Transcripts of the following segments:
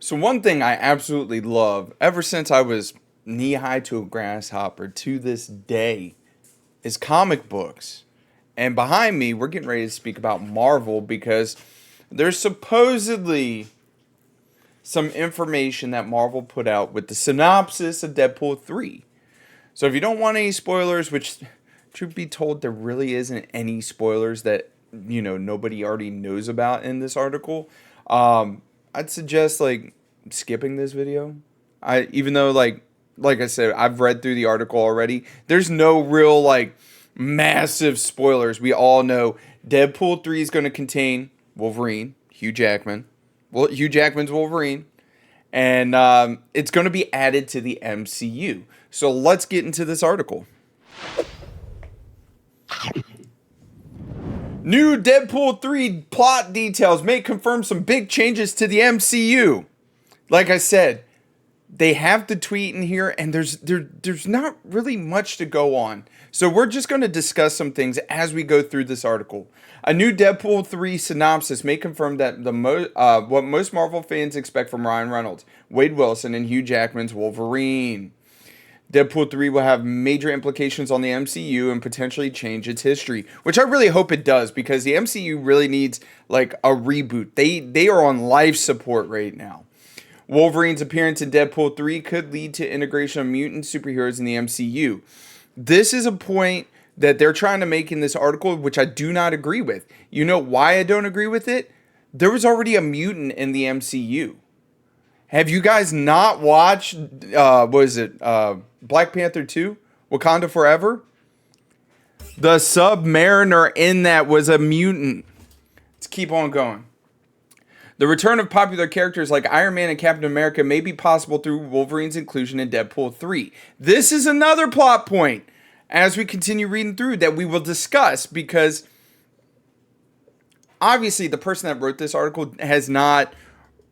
So one thing I absolutely love, ever since I was knee-high to a grasshopper to this day, is comic books. And behind me, we're getting ready to speak about Marvel because there's supposedly some information that Marvel put out with the synopsis of Deadpool 3. So if you don't want any spoilers, which truth be told, there really isn't any spoilers that, nobody already knows about in this article. I'd suggest skipping this video. Even though like I said, I've read through the article already. There's no real massive spoilers. We all know Deadpool 3 is going to contain Wolverine, Hugh Jackman. Well, Hugh Jackman's Wolverine, and it's going to be added to the MCU. So let's get into this article. New Deadpool 3 plot details may confirm some big changes to the MCU. Like I said, they have the tweet in here, and there's not really much to go on. So we're just going to discuss some things as we go through this article. A new Deadpool 3 synopsis may confirm that what most Marvel fans expect from Ryan Reynolds, Wade Wilson, and Hugh Jackman's Wolverine. Deadpool 3 will have major implications on the MCU and potentially change its history, which I really hope it does, because the MCU really needs a reboot. They are on life support right now. Wolverine's appearance in Deadpool 3 could lead to integration of mutant superheroes in the MCU. This is a point that they're trying to make in this article, which I do not agree with. You know why I don't agree with it? There was already a mutant in the MCU. Have you guys not watched, Black Panther 2? Wakanda Forever? The Submariner in that was a mutant. Let's keep on going. The return of popular characters like Iron Man and Captain America may be possible through Wolverine's inclusion in Deadpool 3. This is another plot point as we continue reading through that we will discuss, because obviously the person that wrote this article has not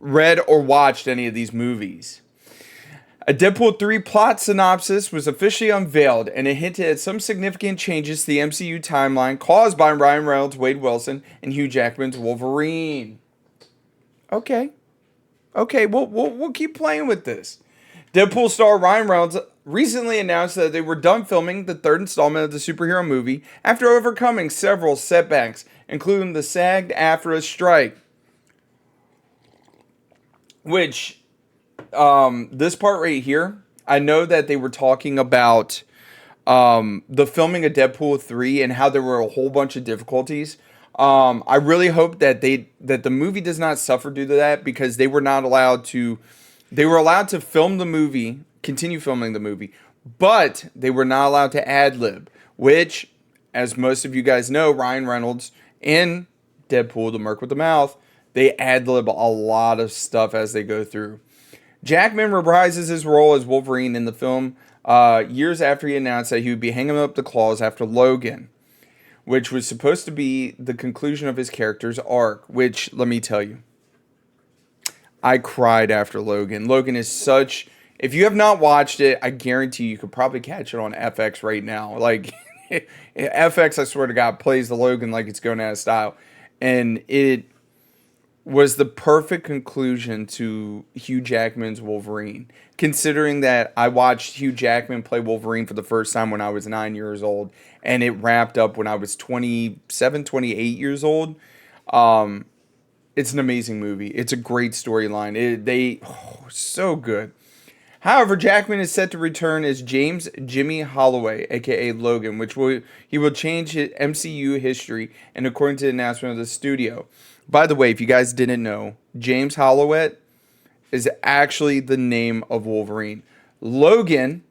read or watched any of these movies. A Deadpool 3 plot synopsis was officially unveiled, and it hinted at some significant changes to the MCU timeline caused by Ryan Reynolds, Wade Wilson, and Hugh Jackman's Wolverine. Okay, we'll keep playing with this. Deadpool star Ryan Reynolds recently announced that they were done filming the third installment of the superhero movie after overcoming several setbacks, including the SAG-AFTRA strike. Which, this part right here, I know that they were talking about the filming of Deadpool 3 and how there were a whole bunch of difficulties. I really hope that the movie does not suffer due to that, because they were allowed to film the movie, continue filming the movie, but they were not allowed to ad-lib, which, as most of you guys know, Ryan Reynolds and Deadpool, the Merc with the Mouth, they ad-lib a lot of stuff as they go through. Jackman reprises his role as Wolverine in the film years after he announced that he would be hanging up the claws after Logan, which was supposed to be the conclusion of his character's arc, which, let me tell you, I cried after Logan. Logan is such... If you have not watched it, I guarantee you could probably catch it on FX right now. FX, I swear to God, plays the Logan like it's going out of style. And it was the perfect conclusion to Hugh Jackman's Wolverine. Considering that I watched Hugh Jackman play Wolverine for the first time when I was 9 years old, and it wrapped up when I was 27, 28 years old. It's an amazing movie. It's a great storyline. So good. However, Jackman is set to return as James Jimmy Holloway, aka Logan, he will change his MCU history, and according to the announcement of the studio. By the way, if you guys didn't know, James Holloway is actually the name of Wolverine. Logan,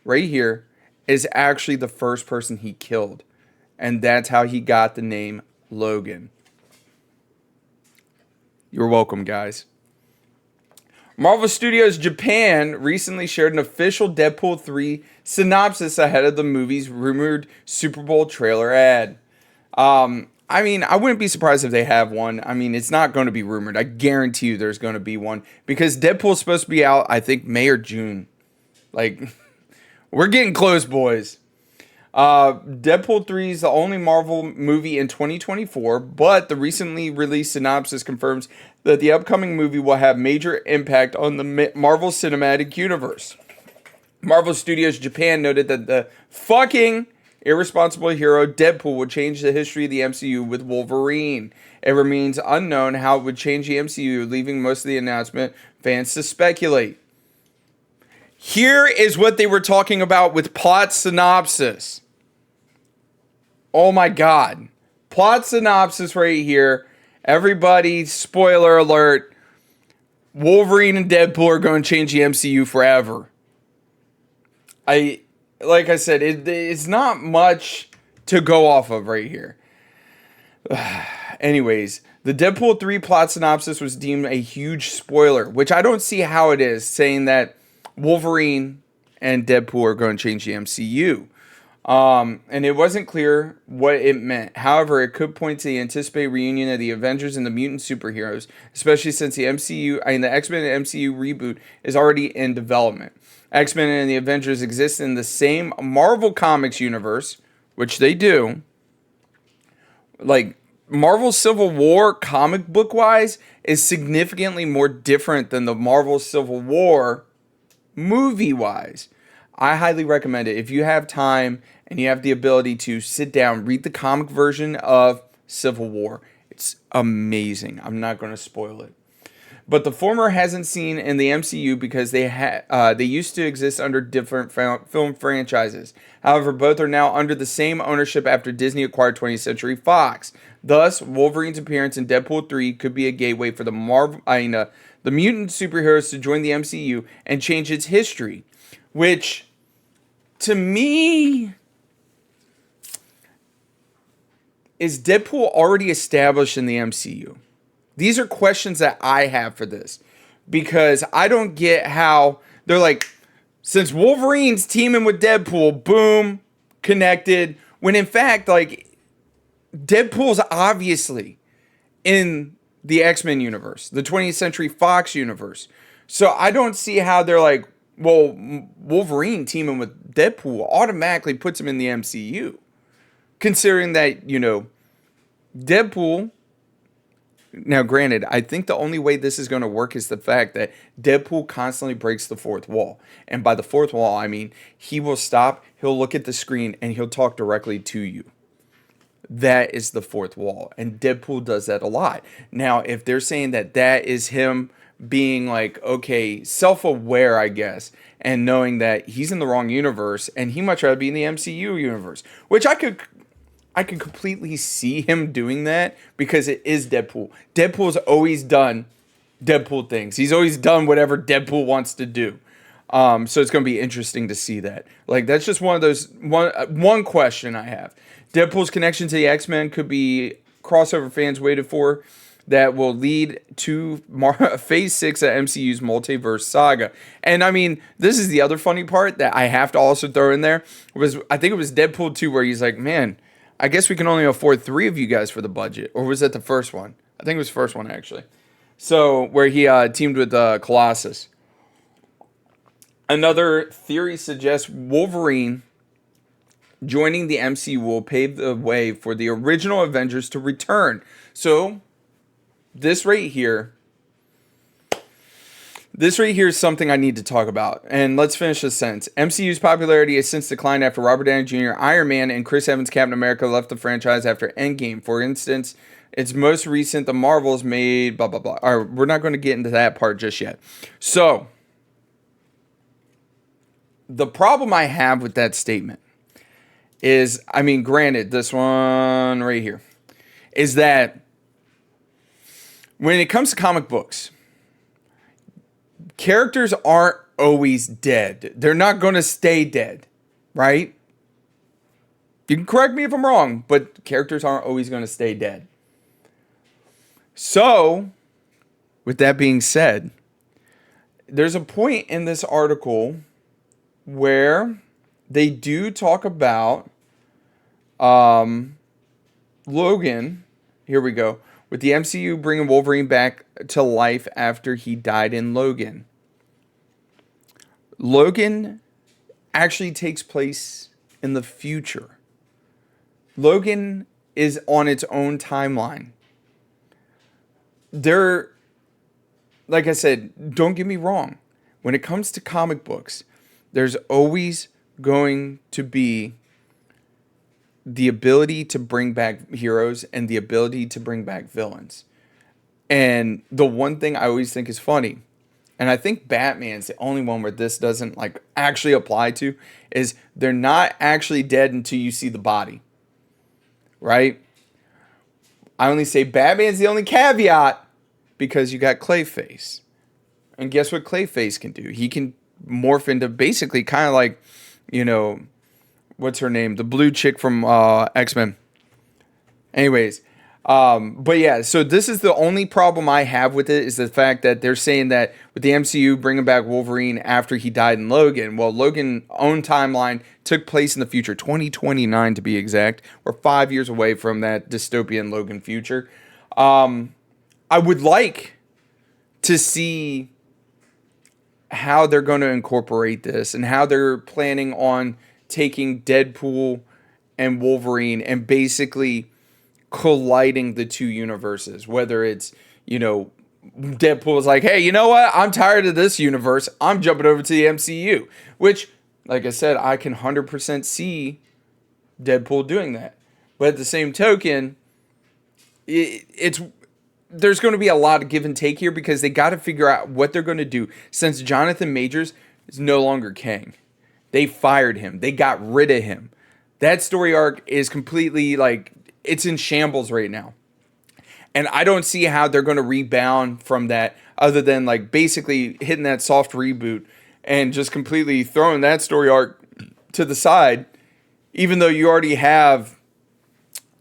right here, is actually the first person he killed, and that's how he got the name Logan. You're welcome, guys. Marvel Studios Japan recently shared an official Deadpool 3 synopsis ahead of the movie's rumored Super Bowl trailer ad. I wouldn't be surprised if they have one. It's not going to be rumored. I guarantee you there's going to be one, because Deadpool's supposed to be out, I think, May or June. We're getting close, boys. Deadpool 3 is the only Marvel movie in 2024, but the recently released synopsis confirms that the upcoming movie will have major impact on the Marvel Cinematic Universe. Marvel Studios Japan noted that the fucking irresponsible hero Deadpool would change the history of the MCU with Wolverine. It remains unknown how it would change the MCU, leaving most of the announcement fans to speculate. Here is what they were talking about with Plot Synopsis. Oh my god. Plot Synopsis right here. Everybody, spoiler alert. Wolverine and Deadpool are going to change the MCU forever. Like I said, it's not much to go off of right here. Anyways, the Deadpool 3 plot synopsis was deemed a huge spoiler, which I don't see how it is, saying that Wolverine and Deadpool are going to change the MCU. And it wasn't clear what it meant. However, it could point to the anticipated reunion of the Avengers and the mutant superheroes, especially since the X-Men and MCU reboot is already in development. X-Men and the Avengers exist in the same Marvel Comics universe, which they do. Like, Marvel Civil War, comic book wise, is significantly more different than the Marvel Civil War movie wise. I highly recommend it. If you have time and you have the ability to sit down, read the comic version of Civil War. It's amazing. I'm not going to spoil it. But the former hasn't seen in the MCU because they used to exist under different film franchises. However, both are now under the same ownership after Disney acquired 20th Century Fox. Thus, Wolverine's appearance in Deadpool 3 could be a gateway for the mutant superheroes to join the MCU and change its history. Which, to me, is Deadpool already established in the MCU? These are questions that I have for this. Because I don't get how they're like, since Wolverine's teaming with Deadpool, boom, connected. When in fact, like, Deadpool's obviously in the X-Men universe, the 20th Century Fox universe. So I don't see how they're like, well, Wolverine teaming with Deadpool automatically puts him in the MCU. Considering that, Deadpool... Now, granted, I think the only way this is going to work is the fact that Deadpool constantly breaks the fourth wall. And by the fourth wall, I mean he will stop, he'll look at the screen, and he'll talk directly to you. That is the fourth wall. And Deadpool does that a lot. Now, if they're saying that that is him being like, okay, self-aware, I guess, and knowing that he's in the wrong universe, and he much rather be in the MCU universe, which I could completely see him doing that because it is Deadpool. Deadpool's always done Deadpool things. He's always done whatever Deadpool wants to do. So it's going to be interesting to see that. Like, that's just one of those, one question I have. Deadpool's connection to the X-Men could be crossover fans waited for that will lead to Phase 6 of MCU's multiverse saga. And I mean, this is the other funny part that I have to also throw in there. I think it was Deadpool 2 where he's like, man, I guess we can only afford 3 of you guys for the budget. Or was that the first one? I think it was the first one, actually. So, where he teamed with Colossus. Another theory suggests Wolverine joining the MCU will pave the way for the original Avengers to return. So, this right here is something I need to talk about. And let's finish this sentence. MCU's popularity has since declined after Robert Downey Jr., Iron Man, and Chris Evans' Captain America left the franchise after Endgame. For instance, its most recent, The Marvels, made blah, blah, blah. All right, we're not going to get into that part just yet. So, the problem I have with that statement is, I mean, granted, this one right here, is that when it comes to comic books, characters aren't always dead. They're not going to stay dead, right? You can correct me if I'm wrong, but characters aren't always going to stay dead. So, with that being said, there's a point in this article where they do talk about Logan. Here we go. With the MCU bringing Wolverine back to life after he died in Logan. Logan actually takes place in the future. Logan is on its own timeline. Like I said, don't get me wrong. When it comes to comic books, there's always going to be the ability to bring back heroes and the ability to bring back villains. And the one thing I always think is funny, and I think Batman's the only one where this doesn't like actually apply to, is they're not actually dead until you see the body. Right? I only say Batman's the only caveat because you got Clayface. And guess what Clayface can do? He can morph into basically kind of like, what's her name? The blue chick from X-Men. Anyways, but yeah, so this is the only problem I have with it is the fact that they're saying that with the MCU bringing back Wolverine after he died in Logan. Well, Logan's own timeline took place in the future, 2029 to be exact. We're 5 years away from that dystopian Logan future. I would like to see how they're going to incorporate this and how they're planning on taking Deadpool and Wolverine and basically colliding the two universes. Whether it's, Deadpool is like, hey, you know what? I'm tired of this universe. I'm jumping over to the MCU. Which, like I said, I can 100% see Deadpool doing that. But at the same token, there's going to be a lot of give and take here because they got to figure out what they're going to do since Jonathan Majors is no longer Kang. They fired him. They got rid of him. That story arc is completely it's in shambles right now. And I don't see how they're going to rebound from that other than basically hitting that soft reboot and just completely throwing that story arc to the side, even though you already have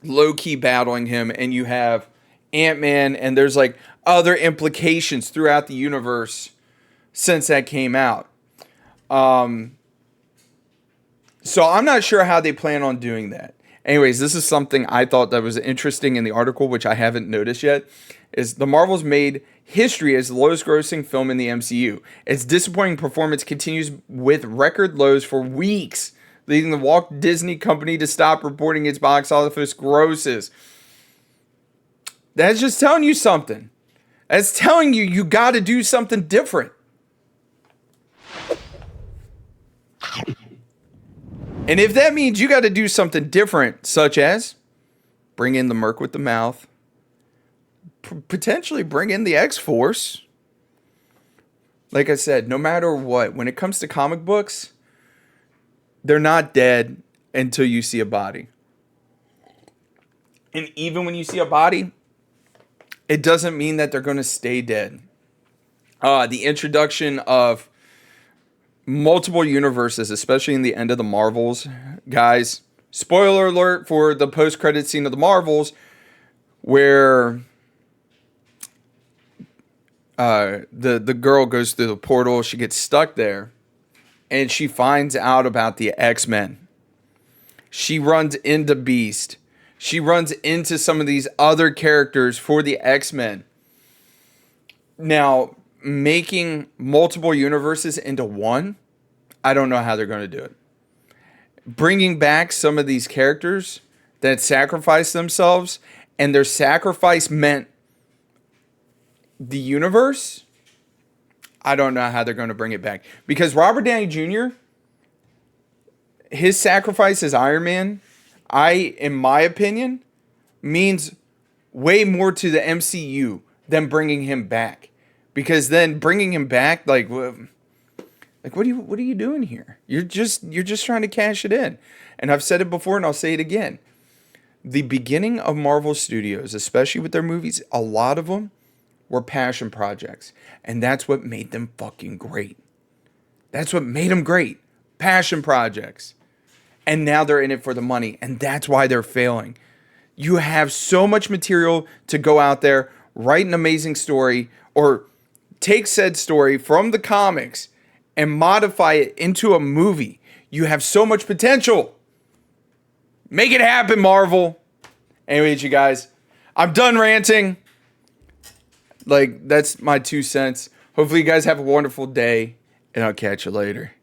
Loki battling him and you have Ant-Man and there's other implications throughout the universe since that came out. So I'm not sure how they plan on doing that. Anyways, this is something I thought that was interesting in the article, which I haven't noticed yet, is the Marvels made history as the lowest grossing film in the MCU. Its disappointing performance continues with record lows for weeks, leading the Walt Disney Company to stop reporting its box office grosses. That's just telling you something. That's telling you you got to do something different. And if that means you got to do something different, such as bring in the Merc with the Mouth, potentially bring in the X-Force. Like I said, no matter what, when it comes to comic books, they're not dead until you see a body. And even when you see a body, it doesn't mean that they're going to stay dead. The introduction of multiple universes, especially in the end of the Marvels, guys. Spoiler alert for the post-credit scene of the Marvels, where the girl goes through the portal. She gets stuck there, and she finds out about the X-Men. She runs into Beast. She runs into some of these other characters for the X-Men. Now, making multiple universes into one, I don't know how they're going to do it. Bringing back some of these characters that sacrificed themselves, and their sacrifice meant the universe, I don't know how they're going to bring it back. Because Robert Downey Jr., his sacrifice as Iron Man, in my opinion, means way more to the MCU than bringing him back. Because then bringing him back, what are you doing here? You're just trying to cash it in. And I've said it before and I'll say it again. The beginning of Marvel Studios, especially with their movies, a lot of them were passion projects. And that's what made them fucking great. That's what made them great. Passion projects. And now they're in it for the money. And that's why they're failing. You have so much material to go out there, write an amazing story, or take said story from the comics and modify it into a movie. You have so much potential. Make it happen, Marvel. Anyways, you guys, I'm done ranting. That's my 2 cents. Hopefully you guys have a wonderful day, and I'll catch you later.